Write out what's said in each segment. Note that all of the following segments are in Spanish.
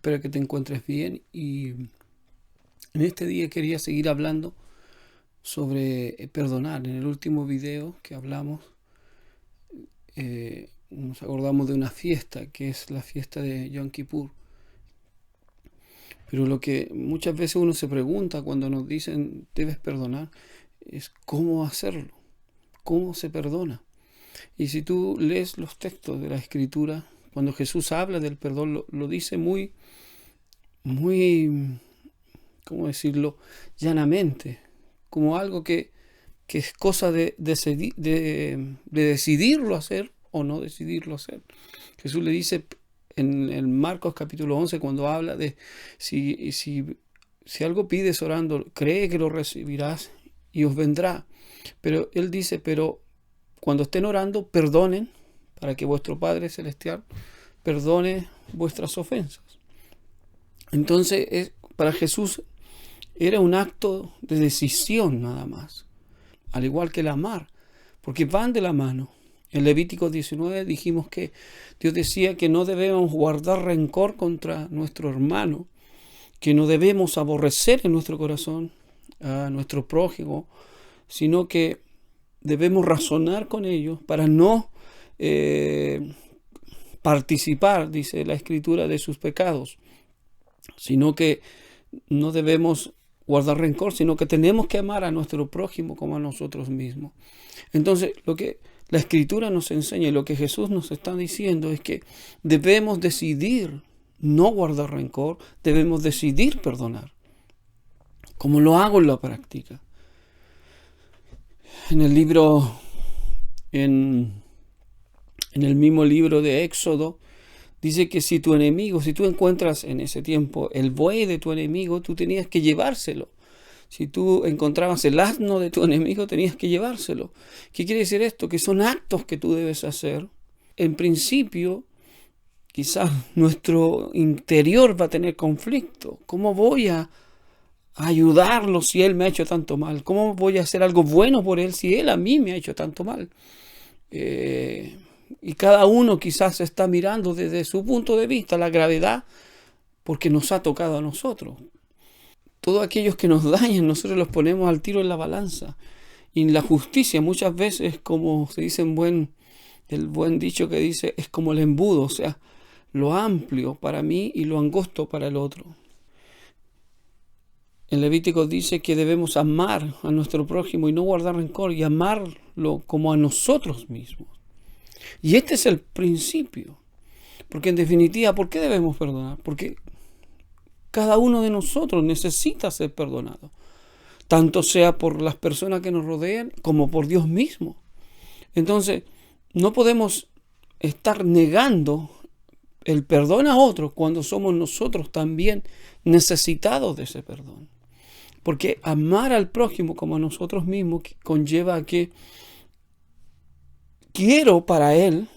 Espero que te encuentres bien y en este día quería seguir hablando sobre perdonar. En el último video que hablamos nos acordamos de una fiesta que es la fiesta de Yom Kippur. Pero lo que muchas veces uno se pregunta cuando nos dicen debes perdonar es cómo hacerlo, cómo se perdona. Y si tú lees los textos de la Escritura, cuando Jesús habla del perdón, lo dice muy, ¿cómo decirlo?, llanamente, como algo que es cosa de decidirlo hacer o no decidirlo hacer. Jesús le dice en Marcos capítulo 11, cuando habla de si algo pides orando, cree que lo recibirás y os vendrá. Pero él dice, pero cuando estén orando, perdonen para que vuestro Padre Celestial perdone vuestras ofensas. Entonces, para Jesús era un acto de decisión nada más, al igual que el amar, porque van de la mano. En Levítico 19 dijimos que Dios decía que no debemos guardar rencor contra nuestro hermano, que no debemos aborrecer en nuestro corazón a nuestro prójimo, sino que debemos razonar con ellos para no participar, dice la Escritura, de sus pecados, sino que no debemos guardar rencor, sino que tenemos que amar a nuestro prójimo como a nosotros mismos. Entonces, lo que la Escritura nos enseña y lo que Jesús nos está diciendo es que debemos decidir no guardar rencor, debemos decidir perdonar, como lo hago en la práctica. En el mismo libro de Éxodo, dice que si tú encuentras en ese tiempo el buey de tu enemigo, tú tenías que llevárselo. Si tú encontrabas el asno de tu enemigo, tenías que llevárselo. ¿Qué quiere decir esto? Que son actos que tú debes hacer. En principio, quizás nuestro interior va a tener conflicto. ¿Cómo voy a ayudarlo si él me ha hecho tanto mal? ¿Cómo voy a hacer algo bueno por él si él a mí me ha hecho tanto mal? Y cada uno quizás está mirando desde su punto de vista la gravedad porque nos ha tocado a nosotros. Todos aquellos que nos dañan, nosotros los ponemos al tiro en la balanza. Y en la justicia muchas veces, como se dice el buen dicho que dice, es como el embudo, o sea, lo amplio para mí y lo angosto para el otro. En Levítico dice que debemos amar a nuestro prójimo y no guardar rencor y amarlo como a nosotros mismos. Y este es el principio. Porque en definitiva, ¿por qué debemos perdonar? Porque cada uno de nosotros necesita ser perdonado. Tanto sea por las personas que nos rodean como por Dios mismo. Entonces, no podemos estar negando el perdón a otros cuando somos nosotros también necesitados de ese perdón. Porque amar al prójimo como a nosotros mismos conlleva a que quiero para él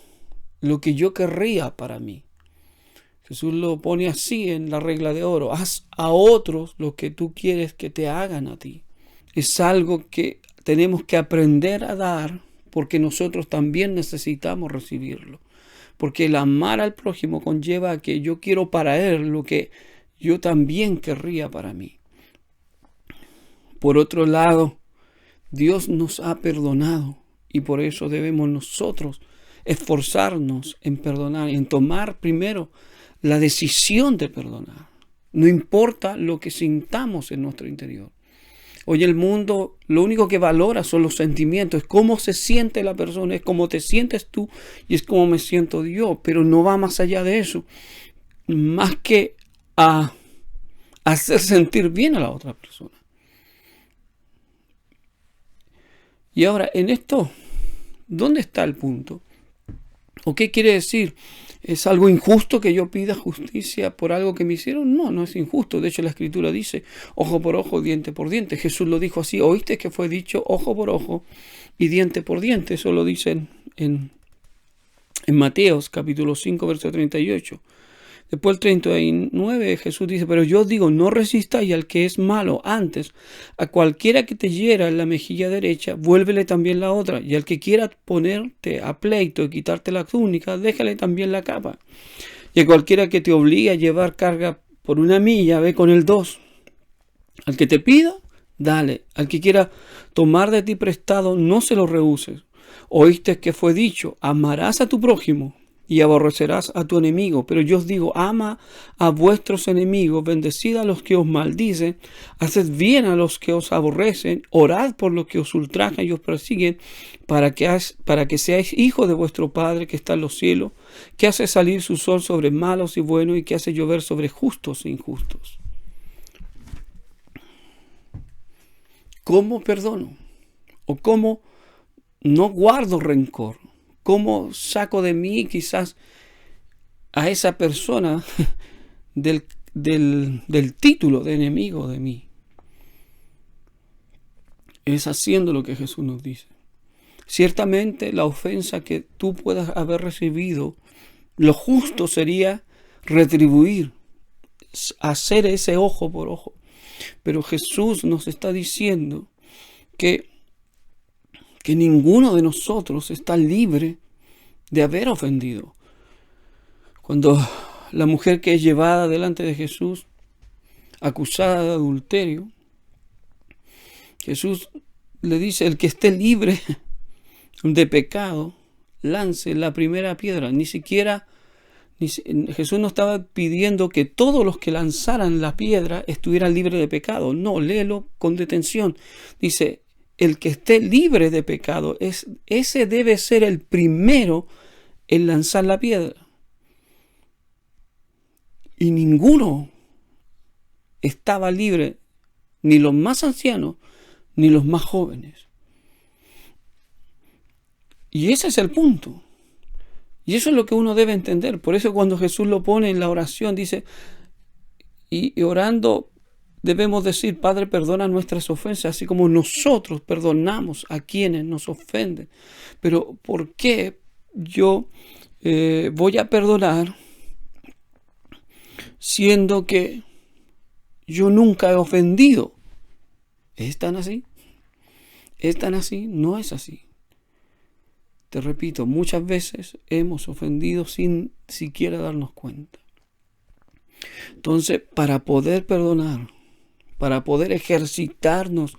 lo que yo querría para mí. Jesús lo pone así en la regla de oro. Haz a otros lo que tú quieres que te hagan a ti. Es algo que tenemos que aprender a dar porque nosotros también necesitamos recibirlo. Porque el amar al prójimo conlleva a que yo quiero para él lo que yo también querría para mí. Por otro lado, Dios nos ha perdonado y por eso debemos nosotros esforzarnos en perdonar, en tomar primero la decisión de perdonar. No importa lo que sintamos en nuestro interior. Hoy el mundo lo único que valora son los sentimientos, es cómo se siente la persona, es cómo te sientes tú y es cómo me siento yo, pero no va más allá de eso, más que a hacer sentir bien a la otra persona. Y ahora, en esto, ¿dónde está el punto? ¿O qué quiere decir? ¿Es algo injusto que yo pida justicia por algo que me hicieron? No, no es injusto. De hecho, la Escritura dice, ojo por ojo, diente por diente. Jesús lo dijo así. ¿Oíste que fue dicho ojo por ojo y diente por diente? Eso lo dicen en Mateos, capítulo 5, verso 38. Después el 39, Jesús dice, pero yo digo, no resistáis al que es malo, antes, a cualquiera que te hiera en la mejilla derecha, vuélvele también la otra, y al que quiera ponerte a pleito y quitarte la túnica, déjale también la capa. Y a cualquiera que te obligue a llevar carga por 1 milla, ve con el 2. Al que te pida, dale. Al que quiera tomar de ti prestado, no se lo rehuses. Oíste que fue dicho, amarás a tu prójimo y aborrecerás a tu enemigo. Pero yo os digo, ama a vuestros enemigos, bendecid a los que os maldicen, haced bien a los que os aborrecen, orad por los que os ultrajan y os persiguen, para que seáis hijos de vuestro Padre que está en los cielos, que hace salir su sol sobre malos y buenos y que hace llover sobre justos e injustos. ¿Cómo perdono? ¿O cómo no guardo rencor? ¿Cómo saco de mí quizás a esa persona del título de enemigo de mí? Es haciendo lo que Jesús nos dice. Ciertamente la ofensa que tú puedas haber recibido, lo justo sería retribuir, hacer ese ojo por ojo. Pero Jesús nos está diciendo que ninguno de nosotros está libre de haber ofendido. Cuando la mujer que es llevada delante de Jesús, acusada de adulterio, Jesús le dice, el que esté libre de pecado, lance la primera piedra. Jesús no estaba pidiendo que todos los que lanzaran la piedra estuvieran libres de pecado. No, léelo con detención. Dice, el que esté libre de pecado, ese debe ser el primero en lanzar la piedra. Y ninguno estaba libre, ni los más ancianos, ni los más jóvenes. Y ese es el punto. Y eso es lo que uno debe entender. Por eso cuando Jesús lo pone en la oración, dice, y orando debemos decir, Padre, perdona nuestras ofensas, así como nosotros perdonamos a quienes nos ofenden. Pero ¿por qué yo voy a perdonar siendo que yo nunca he ofendido? ¿Es tan así? ¿Es tan así? No es así. Te repito, muchas veces hemos ofendido sin siquiera darnos cuenta. Entonces, para poder perdonar, para poder ejercitarnos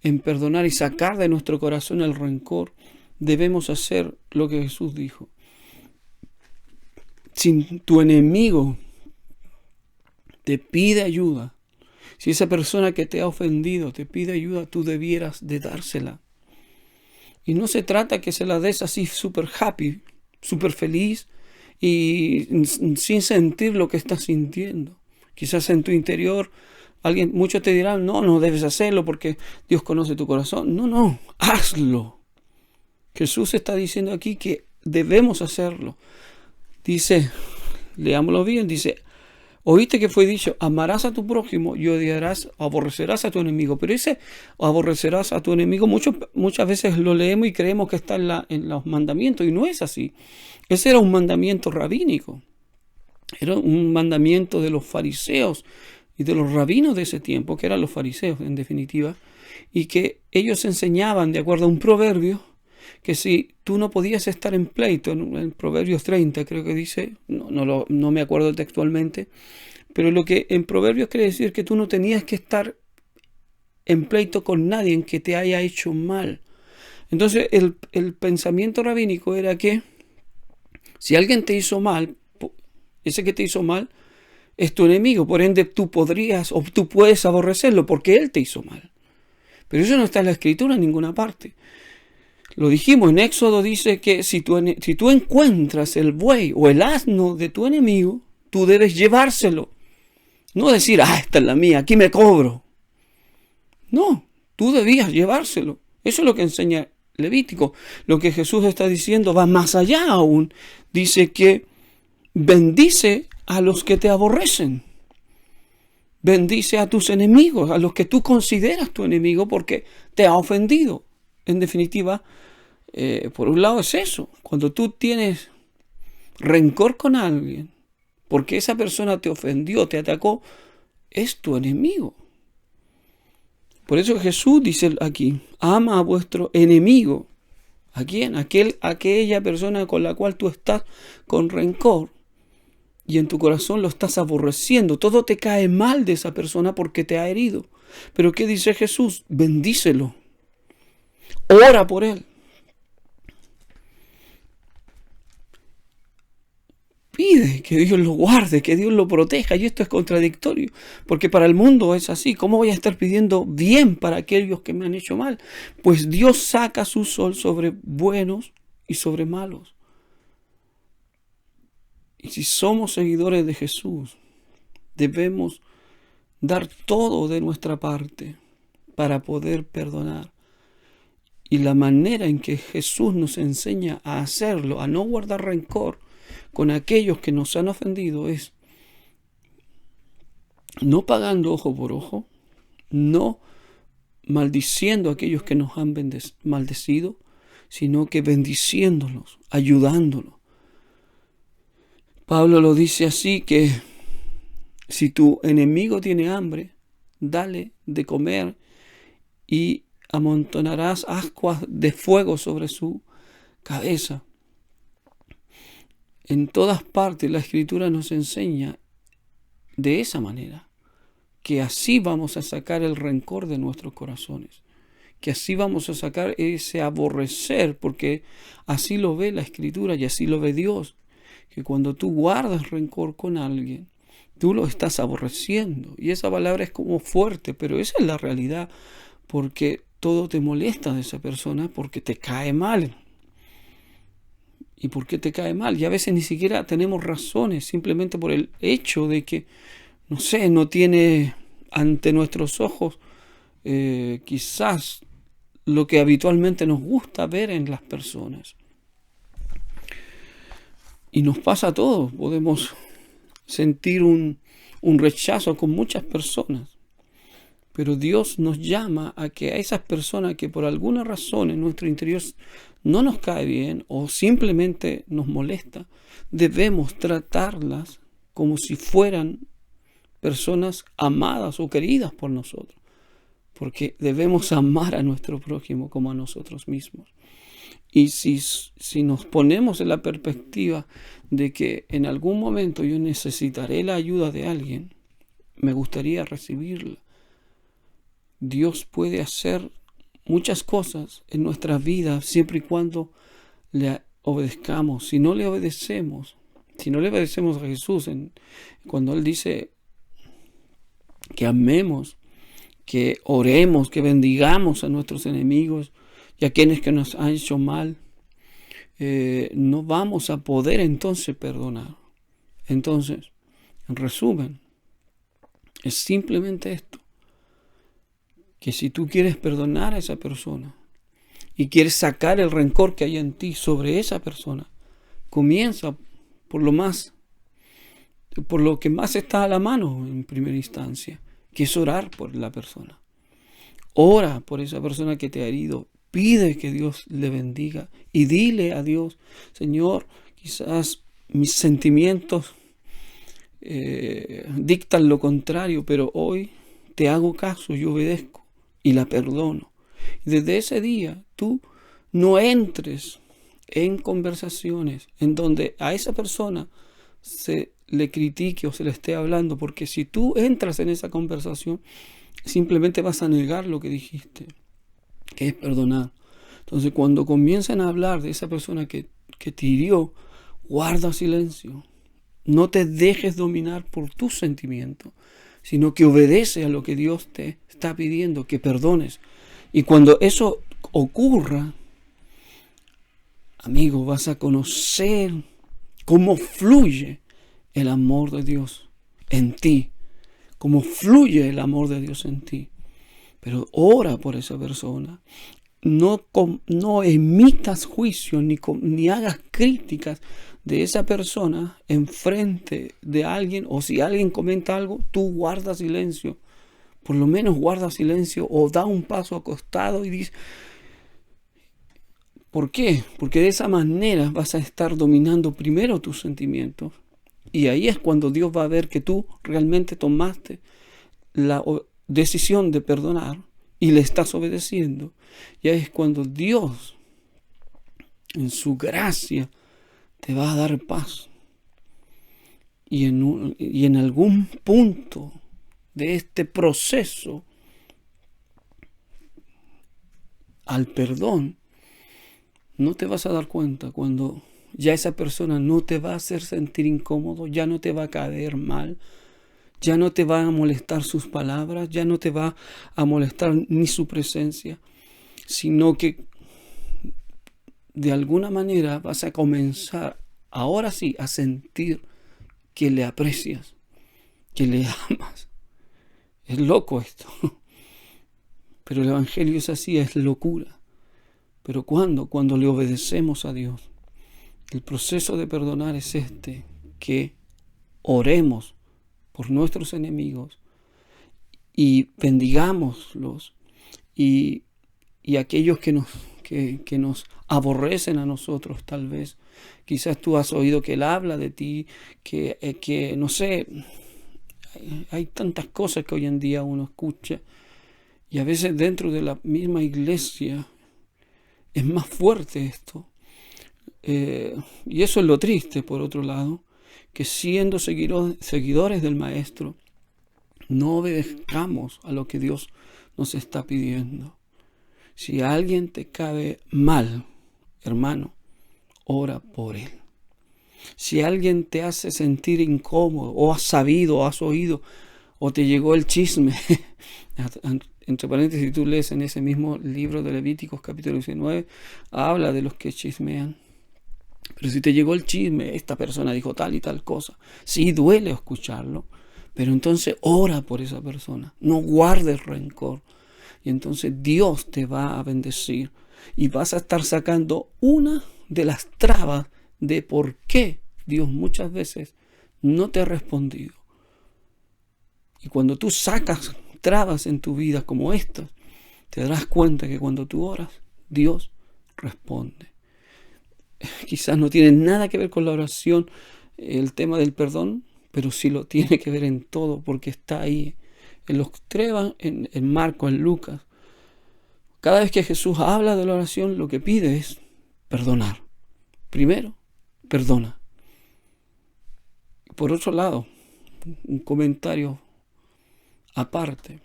en perdonar y sacar de nuestro corazón el rencor, debemos hacer lo que Jesús dijo. Si tu enemigo te pide ayuda, si esa persona que te ha ofendido te pide ayuda, tú debieras de dársela. Y no se trata que se la des así súper happy, súper feliz y sin sentir lo que estás sintiendo. Quizás en tu interior muchos te dirán, no debes hacerlo porque Dios conoce tu corazón. No, hazlo. Jesús está diciendo aquí que debemos hacerlo. Dice, leámoslo bien, dice, oíste que fue dicho, amarás a tu prójimo y aborrecerás a tu enemigo. Pero ese aborrecerás a tu enemigo, muchas veces lo leemos y creemos que está en los mandamientos, y no es así. Ese era un mandamiento rabínico. Era un mandamiento de los fariseos y de los rabinos de ese tiempo, que eran los fariseos en definitiva, y que ellos enseñaban, de acuerdo a un proverbio, que si tú no podías estar en pleito, en Proverbios 30 creo que dice, no me acuerdo textualmente, pero lo que en Proverbios quiere decir que tú no tenías que estar en pleito con nadie en que te haya hecho mal. Entonces el pensamiento rabínico era que si alguien te hizo mal, ese que te hizo mal es tu enemigo, por ende tú puedes aborrecerlo porque él te hizo mal. Pero eso no está en la Escritura en ninguna parte. Lo dijimos, en Éxodo dice que si tú encuentras el buey o el asno de tu enemigo, tú debes llevárselo. No decir, esta es la mía, aquí me cobro. No, tú debías llevárselo. Eso es lo que enseña Levítico. Lo que Jesús está diciendo va más allá aún. Dice que bendice a los que te aborrecen. Bendice a tus enemigos, a los que tú consideras tu enemigo porque te ha ofendido. En definitiva, por un lado es eso. Cuando tú tienes rencor con alguien, porque esa persona te ofendió, te atacó, es tu enemigo. Por eso Jesús dice aquí, ama a vuestro enemigo. ¿A quién? Aquella persona con la cual tú estás con rencor. y en tu corazón lo estás aborreciendo. Todo te cae mal de esa persona porque te ha herido. Pero ¿qué dice Jesús? Bendícelo. Ora por él. Pide que Dios lo guarde, que Dios lo proteja. Y esto es contradictorio, porque para el mundo es así. ¿Cómo voy a estar pidiendo bien para aquellos que me han hecho mal? Pues Dios saca su sol sobre buenos y sobre malos. Y si somos seguidores de Jesús, debemos dar todo de nuestra parte para poder perdonar. Y la manera en que Jesús nos enseña a hacerlo, a no guardar rencor con aquellos que nos han ofendido, es no pagando ojo por ojo, no maldiciendo a aquellos que nos han maldecido, sino que bendiciéndolos, ayudándolos. Pablo lo dice así, que si tu enemigo tiene hambre, dale de comer y amontonarás ascuas de fuego sobre su cabeza. En todas partes la Escritura nos enseña de esa manera, que así vamos a sacar el rencor de nuestros corazones, que así vamos a sacar ese aborrecer, porque así lo ve la Escritura y así lo ve Dios, que cuando tú guardas rencor con alguien, tú lo estás aborreciendo. Y esa palabra es como fuerte, pero esa es la realidad, porque todo te molesta de esa persona, porque te cae mal. ¿Y por qué te cae mal? Y a veces ni siquiera tenemos razones, simplemente por el hecho de que, no sé, no tiene ante nuestros ojos quizás lo que habitualmente nos gusta ver en las personas. Y nos pasa a todos, podemos sentir un rechazo con muchas personas. Pero Dios nos llama a que a esas personas que por alguna razón en nuestro interior no nos cae bien o simplemente nos molesta, debemos tratarlas como si fueran personas amadas o queridas por nosotros. Porque debemos amar a nuestro prójimo como a nosotros mismos. Y si nos ponemos en la perspectiva de que en algún momento yo necesitaré la ayuda de alguien, me gustaría recibirla. Dios puede hacer muchas cosas en nuestra vida siempre y cuando le obedezcamos. Si no le obedecemos a Jesús, cuando Él dice que amemos, que oremos, que bendigamos a nuestros enemigos y a quienes que nos han hecho mal, no vamos a poder entonces perdonar. Entonces, en resumen, es simplemente esto, que si tú quieres perdonar a esa persona y quieres sacar el rencor que hay en ti sobre esa persona, comienza por lo que más está a la mano en primera instancia, que es orar por la persona. Ora por esa persona que te ha herido, pide que Dios le bendiga y dile a Dios: Señor, quizás mis sentimientos dictan lo contrario, pero hoy te hago caso y obedezco y la perdono. Y desde ese día tú no entres en conversaciones en donde a esa persona se le critique o se le esté hablando, porque si tú entras en esa conversación, simplemente vas a negar lo que dijiste, que es perdonar. Entonces, cuando comiencen a hablar de esa persona que te hirió, guarda silencio. No te dejes dominar por tus sentimientos, sino que obedece a lo que Dios te está pidiendo, que perdones. Y cuando eso ocurra, amigo, vas a conocer cómo fluye el amor de Dios en ti, cómo fluye el amor de Dios en ti. Pero ora por esa persona. No emitas juicio ni hagas críticas de esa persona en frente de alguien, o si alguien comenta algo, tú guarda silencio. Por lo menos guarda silencio o da un paso acostado y dice. ¿Por qué? Porque de esa manera vas a estar dominando primero tus sentimientos, y ahí es cuando Dios va a ver que tú realmente tomaste la decisión de perdonar y le estás obedeciendo. Y ahí es cuando Dios, en su gracia, te va a dar paz. y en algún punto de este proceso al perdón, no te vas a dar cuenta cuando ya esa persona no te va a hacer sentir incómodo, ya no te va a caer mal, ya no te va a molestar sus palabras, ya no te va a molestar ni su presencia, sino que de alguna manera vas a comenzar, ahora sí, a sentir que le aprecias, que le amas. Es loco esto. Pero el Evangelio es así, es locura. Pero cuando le obedecemos a Dios, el proceso de perdonar es que oremos por nuestros enemigos y bendigámoslos y aquellos que nos aborrecen a nosotros tal vez. Quizás tú has oído que Él habla de ti, que no sé, hay tantas cosas que hoy en día uno escucha y a veces dentro de la misma iglesia es más fuerte esto. Y eso es lo triste, por otro lado, que siendo seguidores del Maestro, no obedezcamos a lo que Dios nos está pidiendo. Si alguien te cae mal, hermano, ora por él. Si alguien te hace sentir incómodo, o has sabido, o has oído, o te llegó el chisme, entre paréntesis, tú lees en ese mismo libro de Levíticos capítulo 19, habla de los que chismean. Pero si te llegó el chisme, esta persona dijo tal y tal cosa, sí duele escucharlo, pero entonces ora por esa persona, no guardes rencor. Y entonces Dios te va a bendecir y vas a estar sacando una de las trabas de por qué Dios muchas veces no te ha respondido. Y cuando tú sacas trabas en tu vida como estas, te darás cuenta que cuando tú oras, Dios responde. Quizás no tiene nada que ver con la oración el tema del perdón, pero sí lo tiene que ver en todo, porque está ahí en los tres, en Marcos, en Lucas. Cada vez que Jesús habla de la oración, lo que pide es perdonar. Primero, perdona. Por otro lado, un comentario aparte,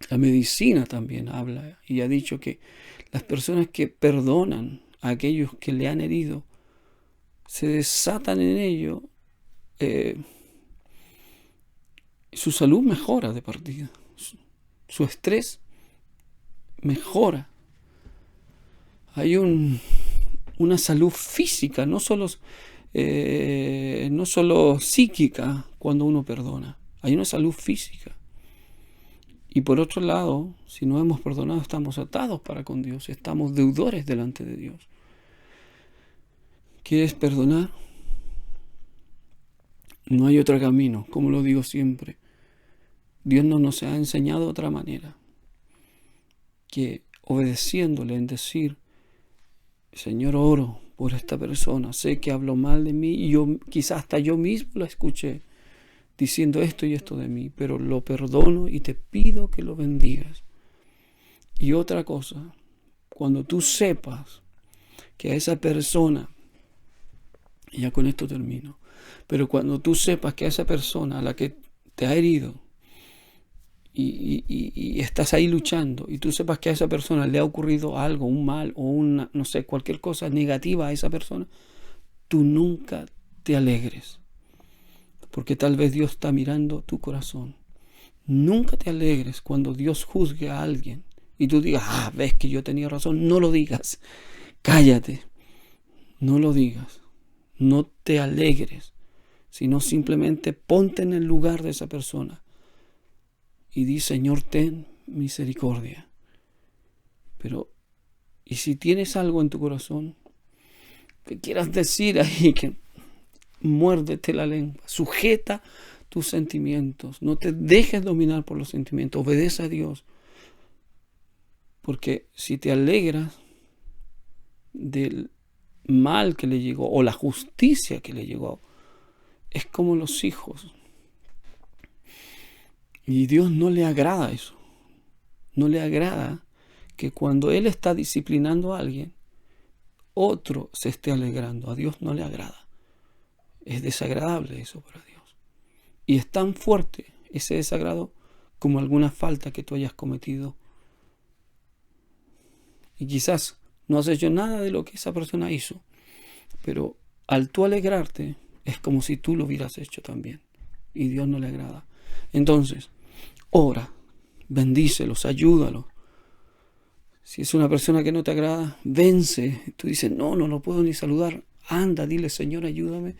la medicina también habla y ha dicho que las personas que perdonan a aquellos que le han herido, se desatan en ello, su salud mejora de partida, su estrés mejora. Hay una salud física, no solo psíquica cuando uno perdona, hay una salud física. Y por otro lado, si no hemos perdonado, estamos atados para con Dios, estamos deudores delante de Dios. ¿Quieres perdonar? No hay otro camino, como lo digo siempre. Dios no nos ha enseñado otra manera que obedeciéndole en decir, Señor, oro por esta persona, sé que habló mal de mí y quizás hasta yo mismo lo escuché diciendo esto y esto de mí, pero lo perdono y te pido que lo bendigas. Y otra cosa, cuando tú sepas que a esa persona, y ya con esto termino, pero cuando tú sepas que a esa persona a la que te ha herido y estás ahí luchando y tú sepas que a esa persona le ha ocurrido algo, un mal o una, no sé, cualquier cosa negativa a esa persona, tú nunca te alegres. Porque tal vez Dios está mirando tu corazón. Nunca te alegres cuando Dios juzgue a alguien y tú digas, ves que yo tenía razón. No lo digas. Cállate. No lo digas. No te alegres, sino simplemente ponte en el lugar de esa persona y di, Señor, ten misericordia. Pero, y si tienes algo en tu corazón que quieras decir ahí, que muérdete la lengua, sujeta tus sentimientos, no te dejes dominar por los sentimientos, obedece a Dios, porque si te alegras del mal que le llegó o la justicia que le llegó, es como los hijos, y Dios no le agrada eso, no le agrada que cuando Él está disciplinando a alguien, otro se esté alegrando. A Dios no le agrada. Es desagradable eso para Dios. Y es tan fuerte ese desagrado como alguna falta que tú hayas cometido. Y quizás no has hecho nada de lo que esa persona hizo, pero al tú alegrarte es como si tú lo hubieras hecho también. Y Dios no le agrada. Entonces, ora, bendícelos, ayúdalos. Si es una persona que no te agrada, vence. Tú dices, no lo puedo ni saludar. Anda, dile, Señor, ayúdame.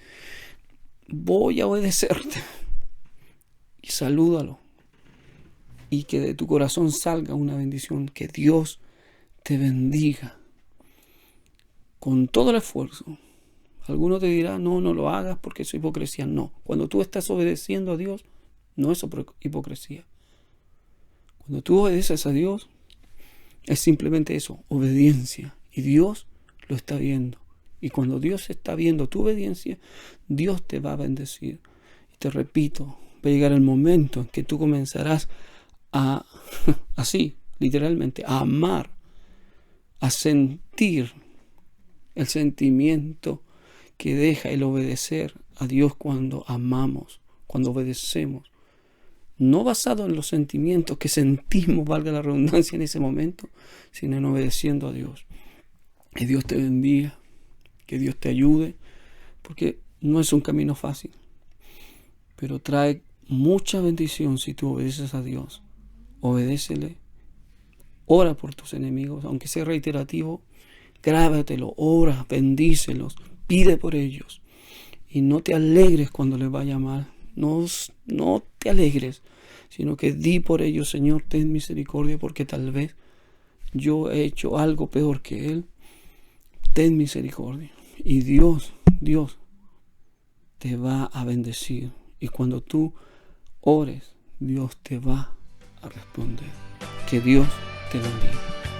Voy a obedecerte. Y salúdalo. Y que de tu corazón salga una bendición. Que Dios te bendiga con todo el esfuerzo. Alguno te dirá, no lo hagas porque es hipocresía. No, cuando tú estás obedeciendo a Dios, no es hipocresía. Cuando tú obedeces a Dios, es simplemente eso, obediencia. Y Dios lo está viendo. Y cuando Dios está viendo tu obediencia, Dios te va a bendecir. Y te repito, va a llegar el momento en que tú comenzarás a, así, literalmente, a amar, a sentir el sentimiento que deja el obedecer a Dios cuando amamos, cuando obedecemos. No basado en los sentimientos que sentimos, valga la redundancia, en ese momento, sino en obedeciendo a Dios. Que Dios te bendiga, que Dios te ayude, porque no es un camino fácil, pero trae mucha bendición si tú obedeces a Dios. Obedécele, ora por tus enemigos, aunque sea reiterativo, grábatelo, ora, bendícelos, pide por ellos. Y no te alegres cuando les vaya mal. No te alegres, sino que di por ellos, Señor, ten misericordia, porque tal vez yo he hecho algo peor que él. Ten misericordia. Y Dios te va a bendecir. Y cuando tú ores, Dios te va a responder. Que Dios te bendiga.